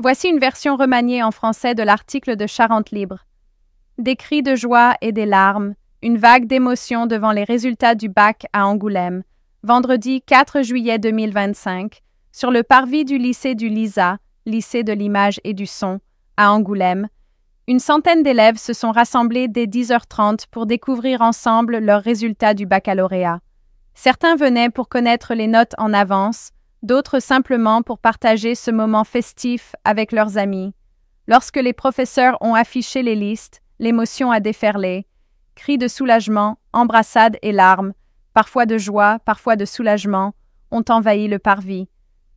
Voici une version remaniée en français de l'article de Charente Libre. Des cris de joie et des larmes, une vague d'émotion devant les résultats du bac à Angoulême, vendredi 4 juillet 2025, sur le parvis du lycée du LISA, lycée de l'image et du son, à Angoulême. Une centaine d'élèves se sont rassemblés dès 10h30 pour découvrir ensemble leurs résultats du baccalauréat. Certains venaient pour connaître les notes en avance, d'autres simplement pour partager ce moment festif avec leurs amis. Lorsque les professeurs ont affiché les listes, l'émotion a déferlé. Cris de soulagement, embrassades et larmes, parfois de joie, parfois de soulagement, ont envahi le parvis.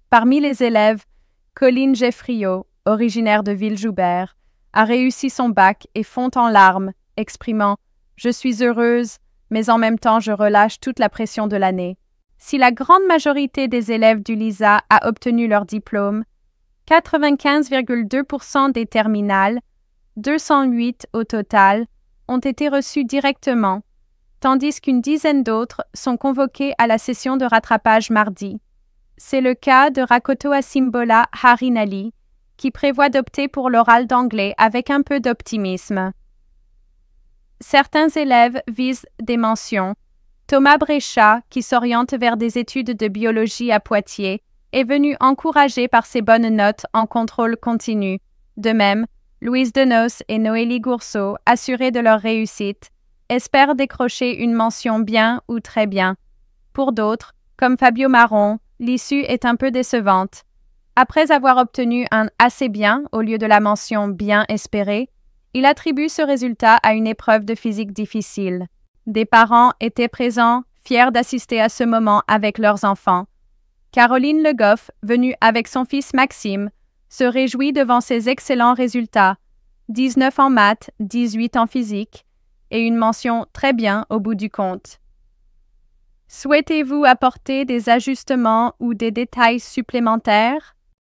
Parmi les élèves, Colline Geffriot, originaire de Villejoubert, a réussi son bac et fond en larmes, exprimant « Je suis heureuse, mais en même temps je relâche toute la pression de l'année ». Si la grande majorité des élèves du LISA a obtenu leur diplôme, 95,2% des terminales, 208 au total, ont été reçus directement, tandis qu'une dizaine d'autres sont convoqués à la session de rattrapage mardi. C'est le cas de Rakoto Asimbola Harinali, qui prévoit d'opter pour l'oral d'anglais avec un peu d'optimisme. Certains élèves visent des mentions. Thomas Bréchat, qui s'oriente vers des études de biologie à Poitiers, est venu encouragé par ses bonnes notes en contrôle continu. De même, Louise Denos et Noélie Gourceau, assurées de leur réussite, espèrent décrocher une mention bien ou très bien. Pour d'autres, comme Fabio Marron, l'issue est un peu décevante. Après avoir obtenu un assez bien au lieu de la mention bien espérée, il attribue ce résultat à une épreuve de physique difficile. Des parents étaient présents, fiers d'assister à ce moment avec leurs enfants. Caroline Le Goff, venue avec son fils Maxime, se réjouit devant ses excellents résultats, 19 en maths, 18 en physique, et une mention très bien au bout du compte. Souhaitez-vous apporter des ajustements ou des détails supplémentaires?